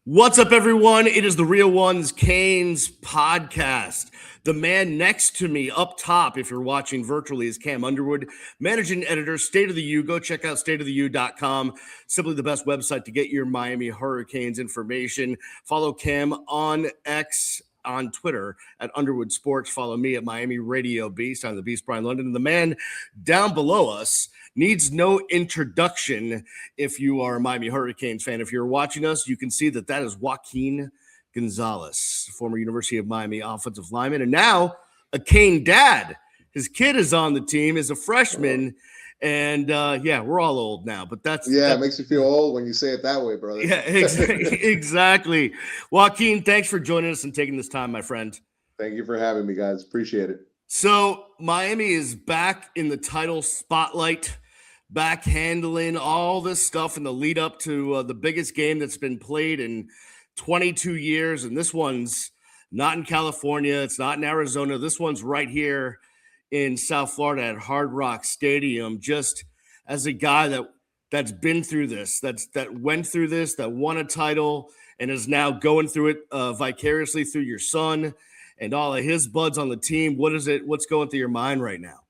What's up, everyone? It is the Real Ones Canes podcast. The man next to me up top, if you're watching virtually, is Cam Underwood, managing editor, State of the U. Go check out stateoftheu.com. Simply the best website to get your Miami Hurricanes information. Follow Cam on X, on Twitter at Underwood Sports. Follow me at Miami Radio Beast. I'm the Beast, Brian London. And the man down below us needs no introduction if you are a Miami Hurricanes fan. If you're watching us, you can see that is Joaquin Gonzalez, former University of Miami offensive lineman, and now a Cane dad. His kid is on the team, is a freshman, and we're all old now, but it makes you feel old when you say it that way, brother. Yeah, exactly. Joaquin, thanks for joining us and taking this time, my friend. Thank you for having me, guys. Appreciate it. So Miami is back in the title spotlight, back handling all this stuff in the lead up to the biggest game that's been played in 22 years. And this one's not in California. It's not in Arizona. This one's right here in South Florida at Hard Rock Stadium. Just as a guy that's been through this, that went through this, that won a title and is now going through it vicariously through your son and all of his buds on the team. What's going through your mind right now?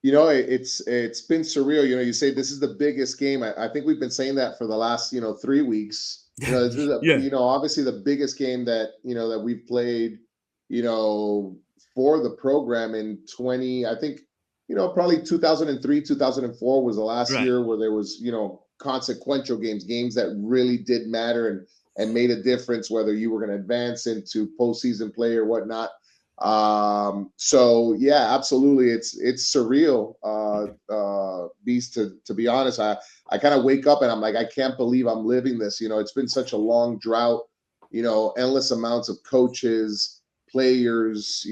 You know, it's been surreal. You know, you say this is the biggest game. I think we've been saying that for the last, 3 weeks. You know, this is obviously the biggest game that we've played, for the program in 20, I think, probably 2003, 2004 was the last year where there was, consequential games that really did matter and made a difference, whether you were going to advance into postseason play or whatnot. So yeah, absolutely. It's surreal, Beast, to be honest. I kind of wake up and I'm like, I can't believe I'm living this. It's been such a long drought, endless amounts of coaches, players,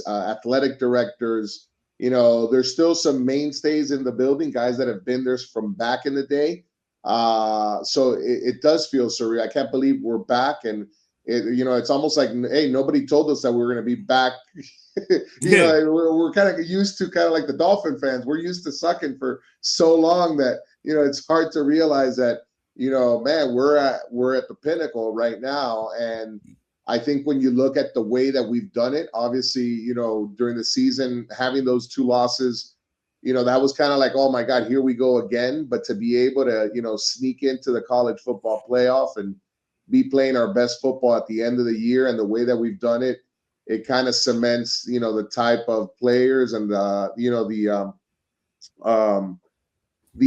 athletic directors. There's still some mainstays in the building, guys that have been there from back in the day. So it does feel surreal. I can't believe we're back, and it's almost like, hey, nobody told us that we were going to be back. We're kind of used to like the Dolphin fans. We're used to sucking for so long that, it's hard to realize that, man, we're at the pinnacle right now. And I think when you look at the way that we've done it, obviously, during the season, having those 2 losses, that was kind of like, oh my God, here we go again. But to be able to, sneak into the college football playoff and be playing our best football at the end of the year, and the way that we've done it, it kind of cements, the type of players and the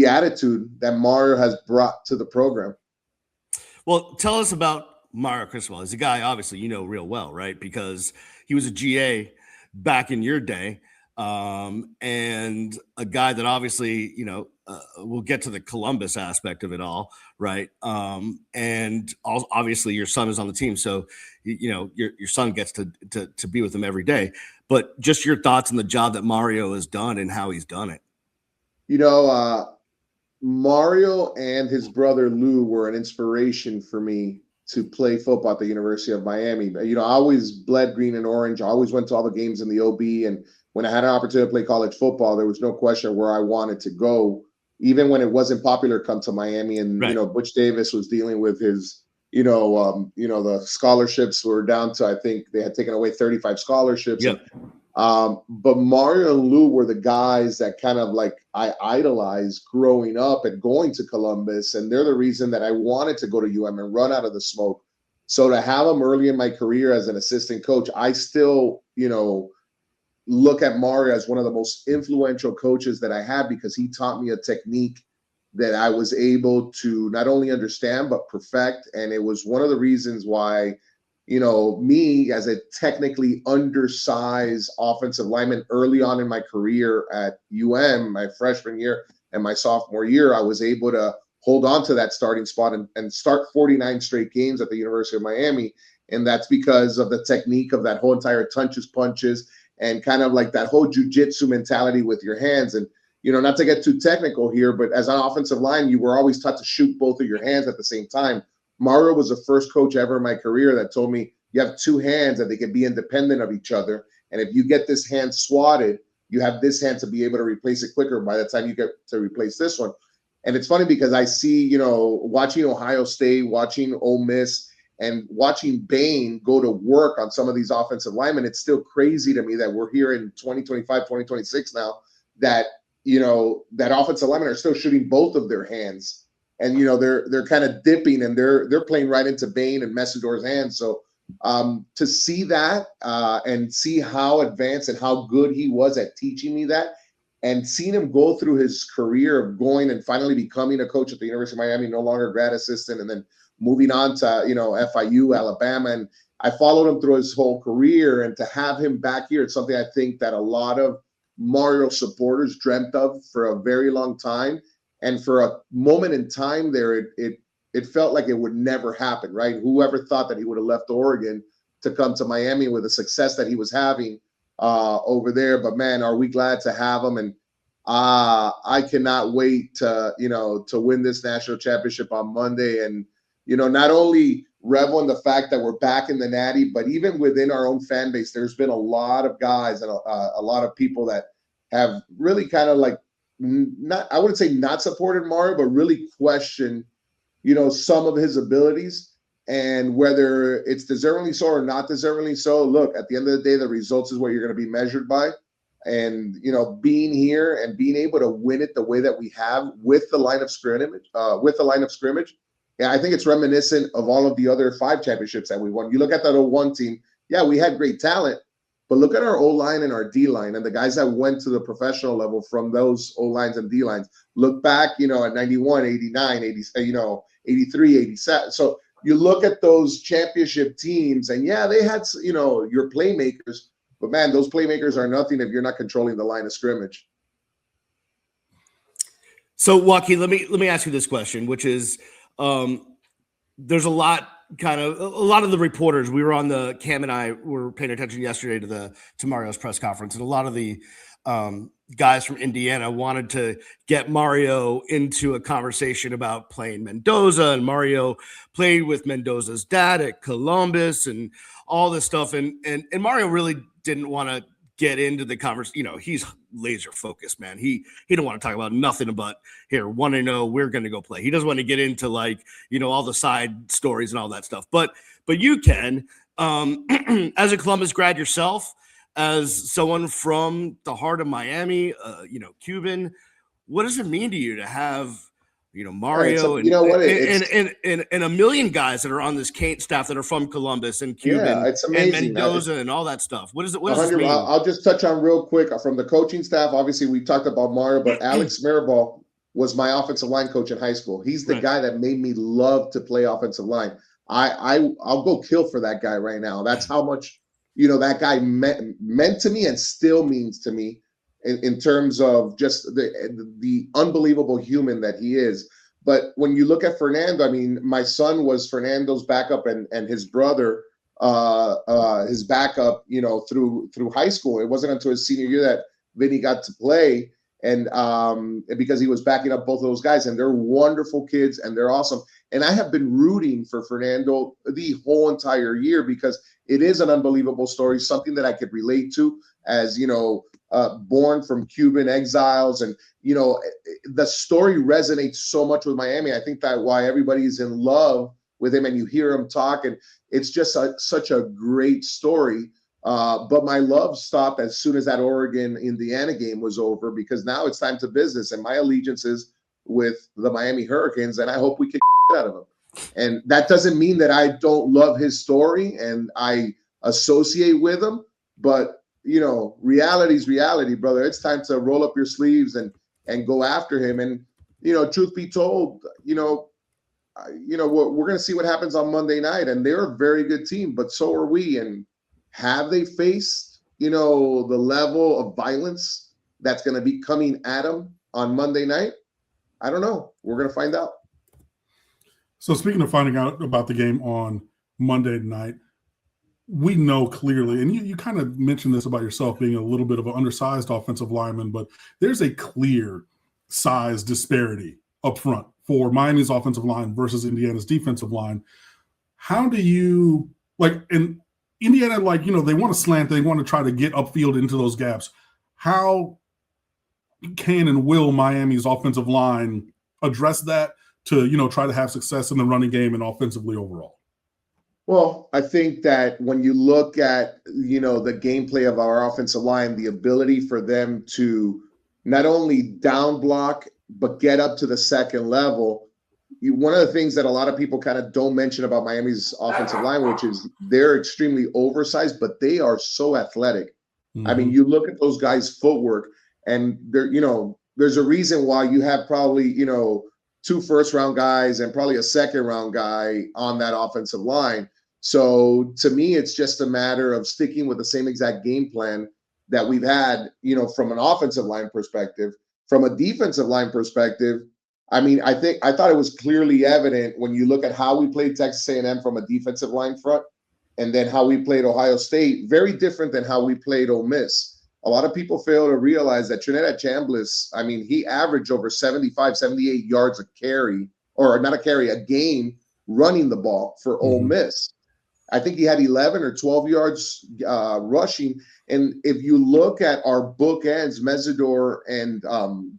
attitude that Mario has brought to the program. Well, tell us about Mario Cristobal. He's a guy, obviously, real well, right? Because he was a GA back in your day, and a guy that obviously, we'll get to the Columbus aspect of it all, right? And obviously your son is on the team, so your son gets to be with him every day. But just your thoughts on the job that Mario has done and how he's done it. Mario and his brother Lou were an inspiration for me to play football at the University of Miami. I always bled green and orange. I always went to all the games in the OB, and when I had an opportunity to play college football, there was no question where I wanted to go. Even when it wasn't popular, come to Miami, and Butch Davis was dealing with his, the scholarships were down to, I think they had taken away 35 scholarships. Yep. But Mario and Lou were the guys that kind of like I idolized growing up and going to Columbus, and they're the reason that I wanted to go to UM and run out of the smoke. So to have them early in my career as an assistant coach, I still, look at Mario as one of the most influential coaches that I had, because he taught me a technique that I was able to not only understand, but perfect. And it was one of the reasons why, me as a technically undersized offensive lineman early on in my career at UM, my freshman year and my sophomore year, I was able to hold on to that starting spot and start 49 straight games at the University of Miami. And that's because of the technique of that whole entire touches, punches, and kind of like that whole jiu-jitsu mentality with your hands. And, not to get too technical here, but as an offensive line, you were always taught to shoot both of your hands at the same time. Mario was the first coach ever in my career that told me you have 2 hands that they can be independent of each other. And if you get this hand swatted, you have this hand to be able to replace it quicker by the time you get to replace this one. And it's funny because I see, watching Ohio State, watching Ole Miss, and watching Bain go to work on some of these offensive linemen. It's still crazy to me that we're here in 2025, 2026 now, that, that offensive linemen are still shooting both of their hands. And, they're kind of dipping, and they're playing right into Bain and Messidor's hands. So to see that and see how advanced and how good he was at teaching me that, and seeing him go through his career of going and finally becoming a coach at the University of Miami, no longer grad assistant, and then moving on to, FIU, Alabama. And I followed him through his whole career, and to have him back here, it's something I think that a lot of Mario supporters dreamt of for a very long time. And for a moment in time there, it felt like it would never happen, right? Whoever thought that he would have left Oregon to come to Miami with the success that he was having over there. But man, are we glad to have him. And I cannot wait to win this national championship on Monday. And, not only revel in the fact that we're back in the Natty, but even within our own fan base, there's been a lot of guys and a lot of people that have really kind of like, I wouldn't say not supported Mario, but really questioned, some of his abilities, and whether it's deservingly so or not deservingly so. Look, at the end of the day, the results is what you're going to be measured by. And, being here and being able to win it the way that we have with the line of scrimmage, yeah, I think it's reminiscent of all of the other 5 championships that we won. You look at that 01 team, yeah, we had great talent, but look at our O-line and our D-line and the guys that went to the professional level from those O-lines and D-lines. Look back, at 91, 89, 80, 83, 87. So you look at those championship teams, and yeah, they had, your playmakers, but man, those playmakers are nothing if you're not controlling the line of scrimmage. So Joaquin, let me ask you this question, which is, there's a lot of the reporters, we were on Cam and I were paying attention yesterday to Mario's press conference, and a lot of the guys from Indiana wanted to get Mario into a conversation about playing Mendoza, and Mario played with Mendoza's dad at Columbus and all this stuff. And Mario really didn't want to get into the conversation. He's laser focused, man. He don't want to talk about nothing but here, 1-0, we're going to go play. He doesn't want to get into all the side stories and all that stuff. But you can, as a Columbus grad yourself, as someone from the heart of Miami, Cuban, what does it mean to you to have, Mario and a million guys that are on this Kane staff that are from Columbus and Cuban and Mendoza and all that stuff? What does this mean? I'll just touch on real quick from the coaching staff. Obviously, we talked about Mario, but Alex Mirabal was my offensive line coach in high school. He's the guy that made me love to play offensive line. I'll go kill for that guy right now. That's how much that guy meant to me and still means to me in terms of just the unbelievable human that he is. But when you look at Fernando, I mean, my son was Fernando's backup and his brother, his backup, through high school. It wasn't until his senior year that Vinny got to play, and because he was backing up both of those guys, and they're wonderful kids and they're awesome. And I have been rooting for Fernando the whole entire year because it is an unbelievable story, something that I could relate to as, born from Cuban exiles. And, the story resonates so much with Miami. I think that why everybody's in love with him, and you hear him talk, and it's just such a great story. But my love stopped as soon as that Oregon-Indiana game was over, because now it's time to business. And my allegiance is with the Miami Hurricanes, and I hope we kick out of them. And that doesn't mean that I don't love his story and I associate with him, but reality's reality, brother. It's time to roll up your sleeves and go after him. And truth be told, we're going to see what happens on Monday night, and they're a very good team, but so are we. And have they faced the level of violence that's going to be coming at them on Monday night? I don't know. We're going to find out. So speaking of finding out about the game on Monday night, we know clearly, and you kind of mentioned this about yourself being a little bit of an undersized offensive lineman, but there's a clear size disparity up front for Miami's offensive line versus Indiana's defensive line. How do you, in Indiana, they want to slant, they want to try to get upfield into those gaps. How can and will Miami's offensive line address that to, try to have success in the running game and offensively overall? Well, I think that when you look at, the gameplay of our offensive line, the ability for them to not only down block, but get up to the second level. One of the things that a lot of people kind of don't mention about Miami's offensive line, which is they're extremely oversized, but they are so athletic. Mm-hmm. I mean, you look at those guys' footwork, and there's a reason why you have probably, 2 first-round guys and probably a second-round guy on that offensive line. So to me, it's just a matter of sticking with the same exact game plan that we've had, from an offensive line perspective. From a defensive line perspective, I mean, I thought it was clearly evident when you look at how we played Texas A&M from a defensive line front, and then how we played Ohio State, very different than how we played Ole Miss. A lot of people fail to realize that Trinidad Chambliss, I mean, he averaged over 75, 78 yards a carry, or not a carry, a game running the ball for Ole Miss. I think he had 11 or 12 yards rushing. And if you look at our bookends, Mesidor and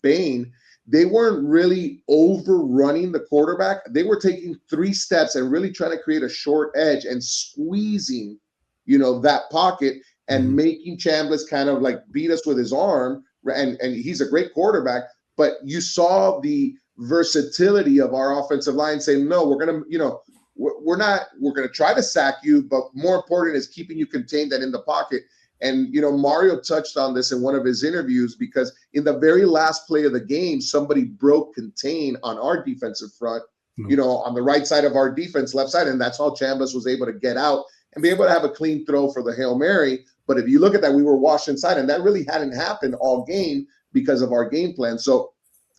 Bain, they weren't really overrunning the quarterback. They were taking 3 steps and really trying to create a short edge and squeezing, that pocket and making Chambliss kind of like beat us with his arm. And he's a great quarterback, but you saw the versatility of our offensive line saying, no, we're going to, we're going to try to sack you, but more important is keeping you contained and in the pocket. And, Mario touched on this in one of his interviews, because in the very last play of the game, somebody broke contain on our defensive front, on the right side of our defense, left side. And that's how Chambliss was able to get out and be able to have a clean throw for the Hail Mary. But if you look at that, we were washed inside, and that really hadn't happened all game because of our game plan. So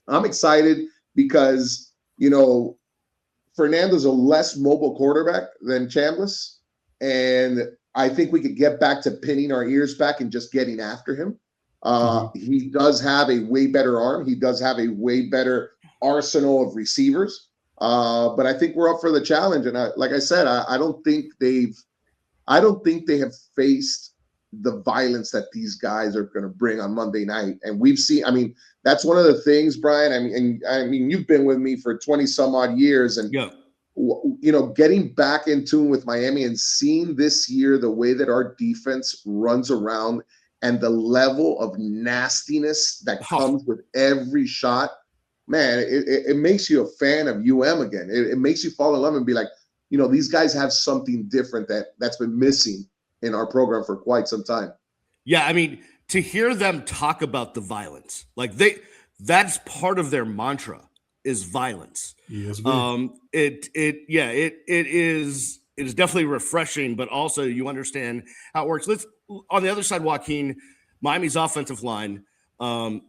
I'm excited because, Fernando's a less mobile quarterback than Chambliss, and I think we could get back to pinning our ears back and just getting after him. He does have a way better arm. He does have a way better arsenal of receivers. But I think we're up for the challenge. And like I said, I don't think they have faced the violence that these guys are going to bring on Monday night. And we've seen, I mean, that's one of the things, Brian. I mean, you've been with me for 20 some odd years, and getting back in tune with Miami and seeing this year the way that our defense runs around and the level of nastiness that comes with every shot, man, it makes you a fan of UM again. It makes you fall in love and be like, these guys have something different that's been missing in our program for quite some time. Yeah, I mean, to hear them talk about the violence, like that's part of their mantra is violence. Yes, it is definitely refreshing, but also you understand how it works. On the other side, Joaquin, Miami's offensive line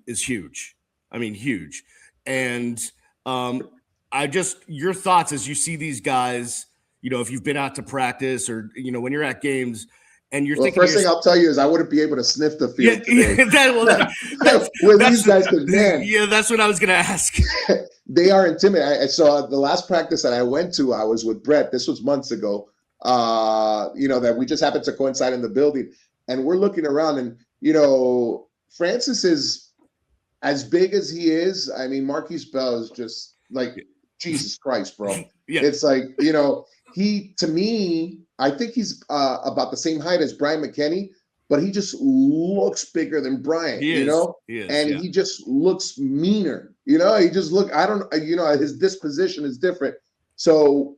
is huge. I mean, huge. And your thoughts as you see these guys, if you've been out to practice or, when you're at games and you're thinking. First thing I'll tell you is I wouldn't be able to sniff the field today. These guys, man. Yeah, that's what I was going to ask. They are intimidating. I saw the last practice that I went to, I was with Brett. This was months ago, that we just happened to coincide in the building. And we're looking around and, Francis is as big as he is. I mean, Marquise Bell is just like, Jesus Christ, bro. Yeah. It's like, to me, I think he's about the same height as Brian McKinney, but he just looks bigger than Brian, He just looks meaner, he just his disposition is different. So,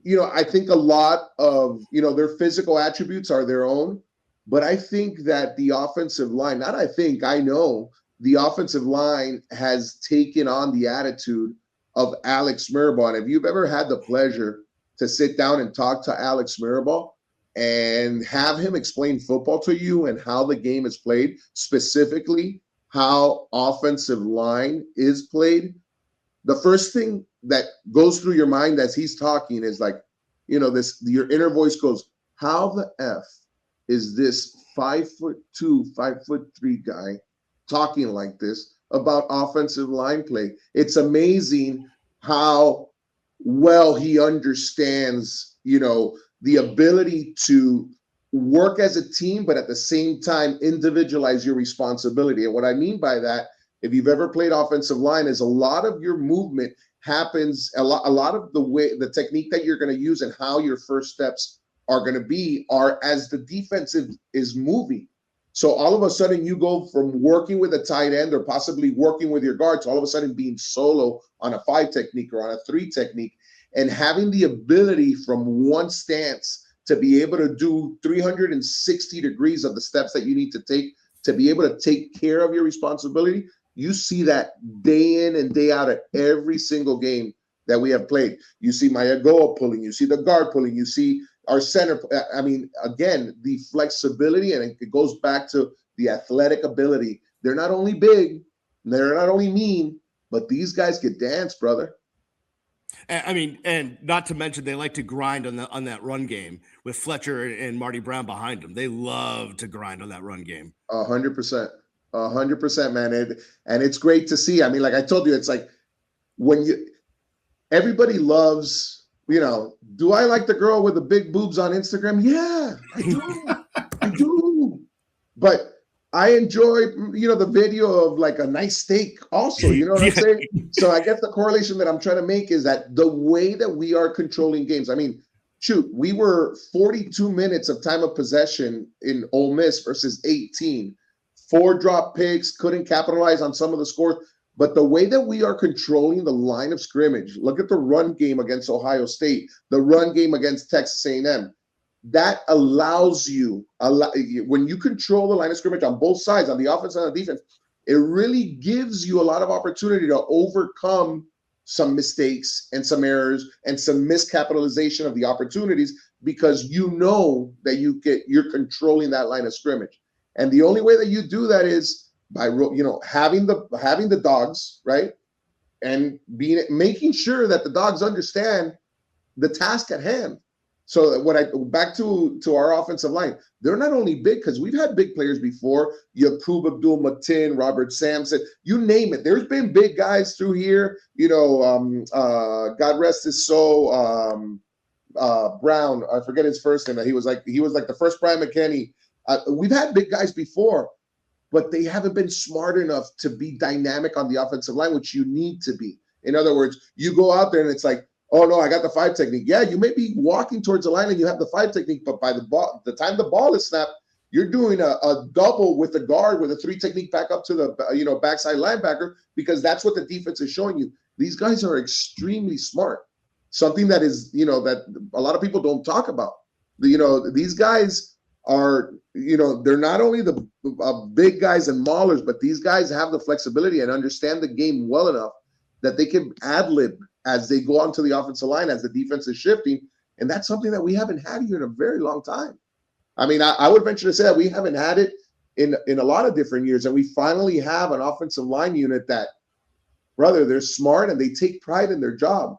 I think a lot of, their physical attributes are their own, but I think that the offensive line, I know the offensive line has taken on the attitude of Alex Mirabal. And if you've ever had the pleasure to sit down and talk to Alex Mirabal and have him explain football to you and how the game is played, specifically how offensive line is played, the first thing that goes through your mind as he's talking is like, your inner voice goes, how the F is this 5'2", 5'3" guy talking like this about offensive line play? It's amazing how well he understands, the ability to work as a team, but at the same time individualize your responsibility. And what I mean by that if you've ever played offensive line, is a lot of your movement happens, a lot of the technique that you're going to use and how your first steps are going to be are as the defensive is moving. So all of a sudden you go from working with a tight end or possibly working with your guard to all of a sudden being solo on a 5 technique or on a 3 technique, and having the ability from one stance to be able to do 360 degrees of the steps that you need to take to be able to take care of your responsibility. You see that day in and day out at every single game that we have played. You see Mayagoa pulling, you see the guard pulling, you see our center. I mean, again, the flexibility, and it goes back to the athletic ability. They're not only big, they're not only mean, but these guys can dance, brother. I mean, and not to mention they like to grind on that run game with Fletcher and Marty Brown behind them. They love to grind on that run game. 100%, 100%, man. And it's great to see. I mean, like I told you, it's like when everybody loves, do I like the girl with the big boobs on Instagram? Yeah, I do. I do. But I enjoy, the video of like a nice steak also, you know what I'm saying? So I guess the correlation that I'm trying to make is that the way that we are controlling games, I mean, shoot, we were 42 minutes of time of possession in Ole Miss versus 18, 4 drop picks, couldn't capitalize on some of the scores. But the way that we are controlling the line of scrimmage, look at the run game against Ohio State, the run game against Texas A&M. That allows you, when you control the line of scrimmage on both sides, on the offense and on the defense, it really gives you a lot of opportunity to overcome some mistakes and some errors and some miscapitalization of the opportunities, because you know that you're controlling that line of scrimmage. And the only way that you do that is by having the dogs, right, and making sure that the dogs understand the task at hand. So back to our offensive line, they're not only big, because we've had big players before, Yaqub Abdul-Mateen, Robert Sampson, you name it. There's been big guys through here, God rest his soul, Brown, I forget his first name. He was like the first Brian McKinney. We've had big guys before, but they haven't been smart enough to be dynamic on the offensive line, which you need to be. In other words, you go out there and it's like, oh no, I got the 5 technique. Yeah, you may be walking towards the line and you have the 5 technique, but by the time the ball is snapped, you're doing a double with the guard with a 3 technique back up to the backside linebacker, because that's what the defense is showing you. These guys are extremely smart. Something that is, that a lot of people don't talk about. These guys are, they're not only the big guys and maulers, but these guys have the flexibility and understand the game well enough that they can ad-lib as they go onto the offensive line, as the defense is shifting. And that's something that we haven't had here in a very long time. I mean, I would venture to say that we haven't had it in a lot of different years. And we finally have an offensive line unit that, brother, they're smart and they take pride in their job.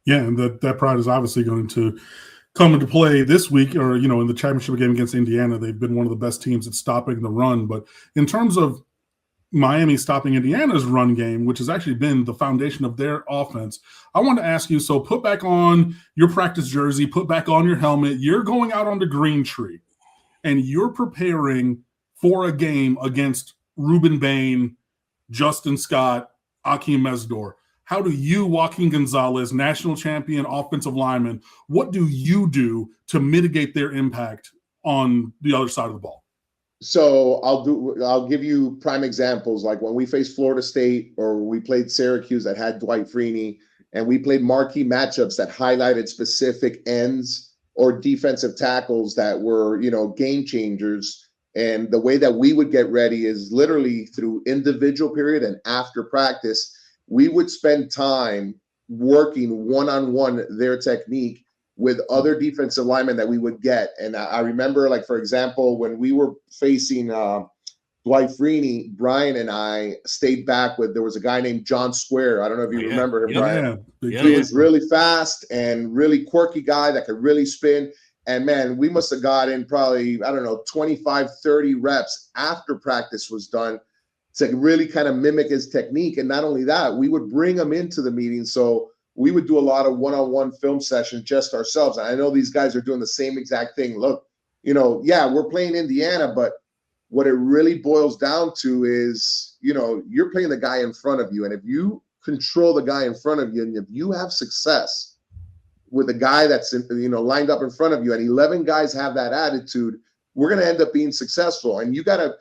Yeah, and that pride is obviously going to come into play this week, or, in the championship game against Indiana. They've been one of the best teams at stopping the run. But in terms of Miami stopping Indiana's run game, which has actually been the foundation of their offense, I want to ask you, so put back on your practice jersey, put back on your helmet. You're going out onto Green Tree, and you're preparing for a game against Ruben Bain, Justin Scott, Akeem Mesdor. How do you, Joaquin Gonzalez, national champion offensive lineman, what do you do to mitigate their impact on the other side of the ball? So I'll give you prime examples, like when we faced Florida State or we played Syracuse that had Dwight Freeney, and we played marquee matchups that highlighted specific ends or defensive tackles that were, game changers. And the way that we would get ready is literally through individual period and after practice, we would spend time working one-on-one their technique with other defensive linemen that we would get. And I remember, like, for example, when we were facing Dwight Freeney, Brian and I stayed back there was a guy named John Square. I don't know if you remember him, Brian. Yeah. He was really fast and really quirky guy that could really spin. And, man, we must have gotten probably, 25, 30 reps after practice was done to really kind of mimic his technique. And not only that, we would bring him into the meeting. So we would do a lot of one-on-one film sessions just ourselves. And I know these guys are doing the same exact thing. Look, we're playing Indiana, but what it really boils down to is you're playing the guy in front of you. And if you control the guy in front of you, and if you have success with a guy that's lined up in front of you, and 11 guys have that attitude, we're going to end up being successful. And you got to,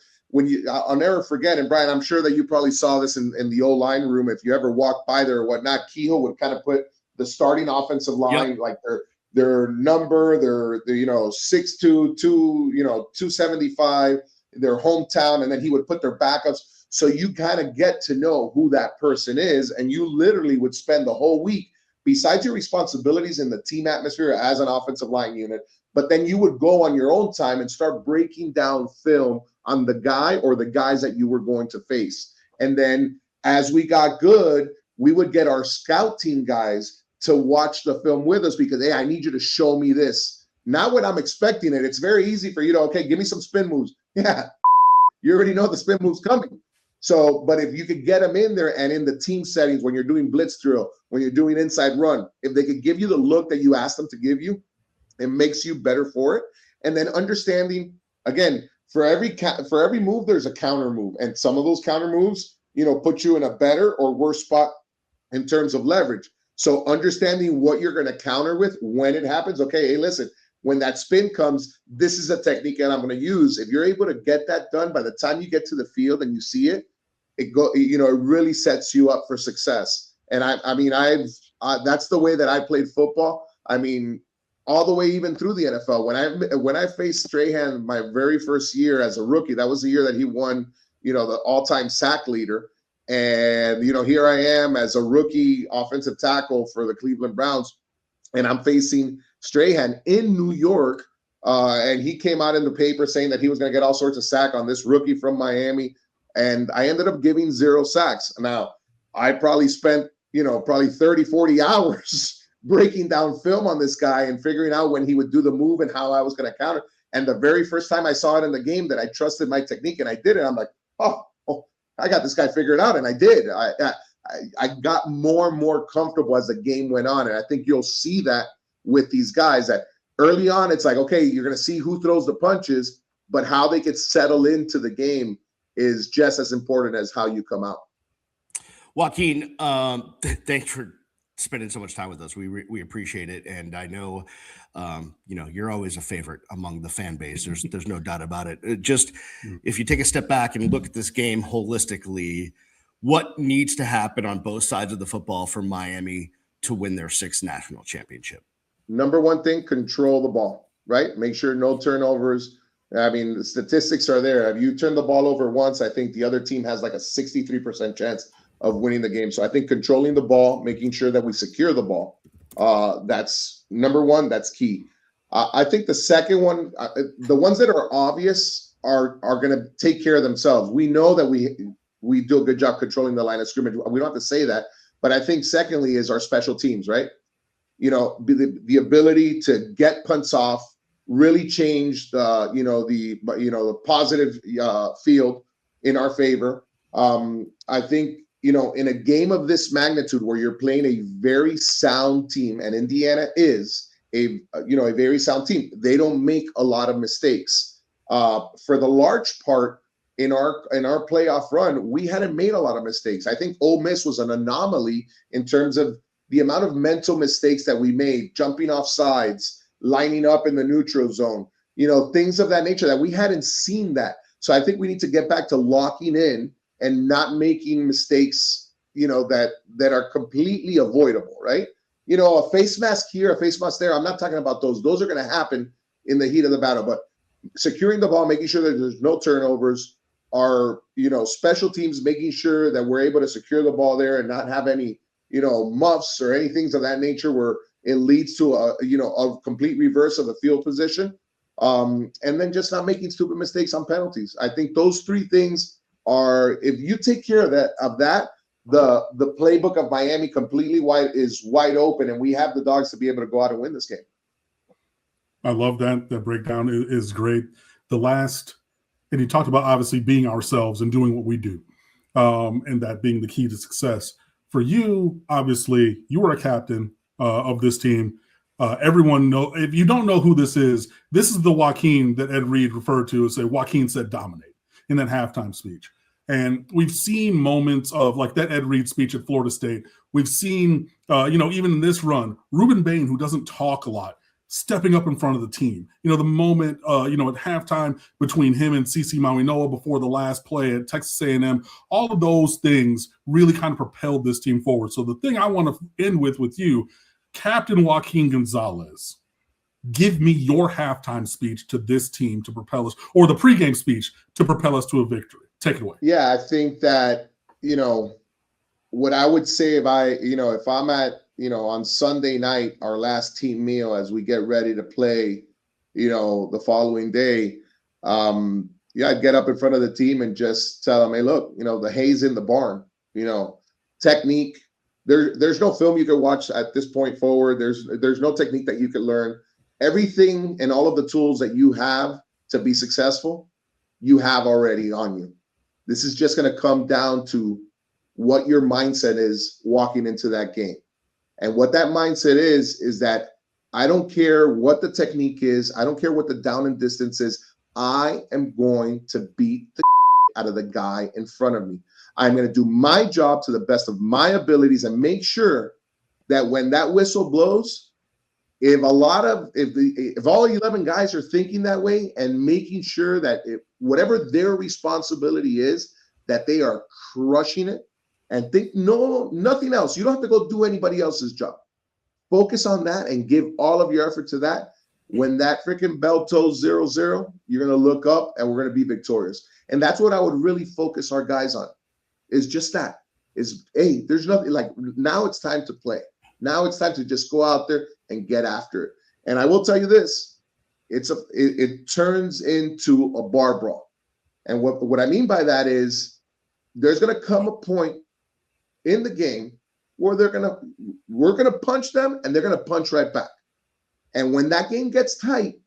I'll never forget, and Brian, I'm sure that you probably saw this in the O-line room. If you ever walked by there or whatnot, Kehoe would kind of put the starting offensive line, like their number, their 6'2", 275, their hometown, and then he would put their backups. So you kind of get to know who that person is, and you literally would spend the whole week, besides your responsibilities in the team atmosphere as an offensive line unit, but then you would go on your own time and start breaking down film on the guy or the guys that you were going to face. And then as we got good, we would get our scout team guys to watch the film with us because, hey, I need you to show me this. Not when I'm expecting it. It's very easy for you to, okay, give me some spin moves. Yeah, you already know the spin move's coming. So, but if you could get them in there and in the team settings, when you're doing blitz drill, when you're doing inside run, if they could give you the look that you asked them to give you, it makes you better for it. And then understanding, again, for every move, there's a counter move. And some of those counter moves, put you in a better or worse spot in terms of leverage. So understanding what you're going to counter with when it happens. Okay, hey, listen, when that spin comes, this is a technique that I'm going to use. If you're able to get that done by the time you get to the field and you see it, it really sets you up for success. And that's the way that I played football. I mean, all the way even through the NFL. When I faced Strahan my very first year as a rookie, that was the year that he won, the all-time sack leader. And, here I am as a rookie offensive tackle for the Cleveland Browns, and I'm facing Strahan in New York. And he came out in the paper saying that he was going to get all sorts of sack on this rookie from Miami. And I ended up giving 0 sacks. Now, I probably spent, probably 30, 40 hours breaking down film on this guy and figuring out when he would do the move and how I was going to counter. And the very first time I saw it in the game that I trusted my technique and I did it, I'm like, oh, I got this guy figured out. And I did. I got more and more comfortable as the game went on. And I think you'll see that with these guys that early on, it's like, okay, you're going to see who throws the punches, but how they could settle into the game is just as important as how you come out. Joaquin, thanks for spending so much time with us. We appreciate it. And I know, you're always a favorite among the fan base. There's no doubt about it. If you take a step back and look at this game holistically, what needs to happen on both sides of the football for Miami to win their 6th national championship? Number one thing, control the ball, right? Make sure no turnovers. I mean, the statistics are there. If you turn the ball over once, I think the other team has like a 63% chance of winning the game. So I think controlling the ball, making sure that we secure the ball, that's number one. That's key. I think the second one, the ones that are obvious are going to take care of themselves. We know that we do a good job controlling the line of scrimmage. We don't have to say that. But I think secondly is our special teams, right? The ability to get punts off, really change the positive field in our favor. I think, in a game of this magnitude where you're playing a very sound team, and Indiana is a very sound team, they don't make a lot of mistakes. For the large part in our playoff run, we hadn't made a lot of mistakes. I think Ole Miss was an anomaly in terms of the amount of mental mistakes that we made, jumping off sides, lining up in the neutral zone, things of that nature that we hadn't seen that. So I think we need to get back to locking in and not making mistakes, that are completely avoidable, right? A face mask here, a face mask there. I'm not talking about those. Those are going to happen in the heat of the battle. But securing the ball, making sure that there's no turnovers, our, special teams, making sure that we're able to secure the ball there and not have any, muffs or any things of that nature where it leads to a complete reverse of the field position. And then just not making stupid mistakes on penalties. I think those 3 things are, if you take care of that, the playbook of Miami completely is wide open, and we have the dogs to be able to go out and win this game. I love that. That breakdown is great. And you talked about obviously being ourselves and doing what we do, and that being the key to success. For you, obviously, you were a captain of this team. Everyone know. If you don't know who this is the Joaquin that Ed Reed referred to as, say, Joaquin said dominate in that halftime speech. And we've seen moments of like that Ed Reed speech at Florida State. We've seen, even in this run, Ruben Bain, who doesn't talk a lot, stepping up in front of the team. The moment, at halftime between him and CeCe Mawinoa before the last play at Texas A&M, all of those things really kind of propelled this team forward. So the thing I want to end with you, Captain Joaquin Gonzalez, give me your halftime speech to this team to propel us, or the pregame speech to propel us to a victory. Take it away. Yeah, I think that, what I would say if I'm at, on Sunday night, our last team meal as we get ready to play, the following day, I'd get up in front of the team and just tell them, hey, look, the hay's in the barn, technique. There's no film you can watch at this point forward. There's no technique that you can learn. Everything and all of the tools that you have to be successful, you have already on you. This is just going to come down to what your mindset is walking into that game. And what that mindset is that I don't care what the technique is. I don't care what the down and distance is. I am going to beat the out of the guy in front of me. I'm going to do my job to the best of my abilities and make sure that when that whistle blows, if all 11 guys are thinking that way and making sure that whatever their responsibility is, that they are crushing it and think nothing else. You don't have to go do anybody else's job. Focus on that and give all of your effort to that. When that freaking bell tolls 0-0, you're going to look up and we're going to be victorious. And that's what I would really focus our guys on, is just that. Hey, there's nothing like, now it's time to play. Now it's time to just go out there and get after it. And I will tell you this, it turns into a bar brawl. And what I mean by that is there's going to come a point in the game where we're going to punch them and they're going to punch right back. And when that game gets tight,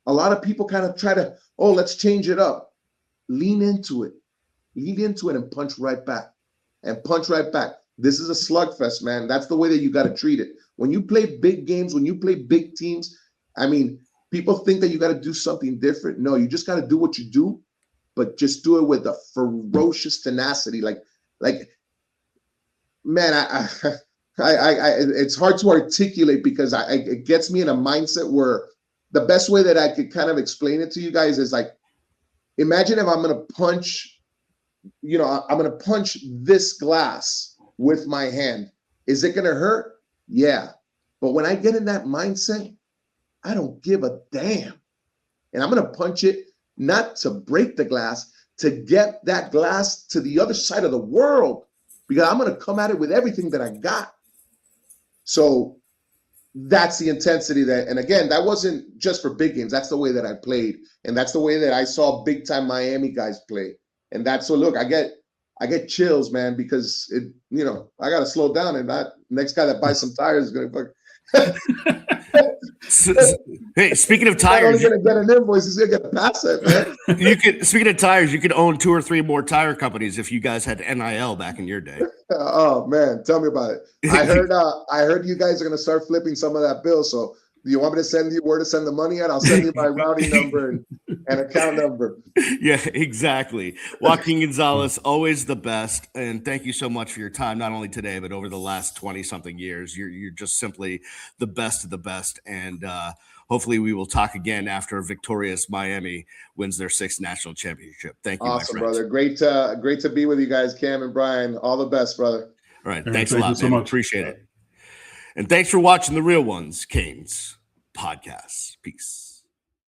a lot of people kind of try to, let's change it up. Lean into it and punch right back and punch right back. This is a slugfest, man. That's the way that you got to treat it. When you play big games, when you play big teams, people think that you got to do something different. No, you just got to do what you do, but just do it with a ferocious tenacity. Man, it's hard to articulate because it gets me in a mindset where the best way that I could kind of explain it to you guys is like, imagine if I'm going to punch, I'm going to punch this glass with my hand. Is it going to hurt? Yeah. But when I get in that mindset, I don't give a damn. And I'm going to punch it not to break the glass, to get that glass to the other side of the world, because I'm going to come at it with everything that I got. So that's the intensity and again, that wasn't just for big games. That's the way that I played. And that's the way that I saw big time Miami guys play. And so look, I get chills, man, because I got to slow down, and that next guy that buys some tires is going to Hey, speaking of tires, you're going to get an invoice. He's going to get a pass it, man. Speaking of tires, you could own 2 or 3 more tire companies if you guys had NIL back in your day. Oh man, tell me about it. I heard you guys are going to start flipping some of that bill. So do you want me to send you where to send the money at? I'll send you my routing number and account number. Yeah, exactly. Joaquin Gonzalez, always the best. And thank you so much for your time, not only today, but over the last 20-something years. You're just simply the best of the best. And hopefully we will talk again after a victorious Miami wins their 6th national championship. Thank you, awesome, brother. Great to be with you guys, Cam and Brian. All the best, brother. All right. Thanks a lot, so much. Appreciate it. And thanks for watching the Real Ones Canes podcast. Peace.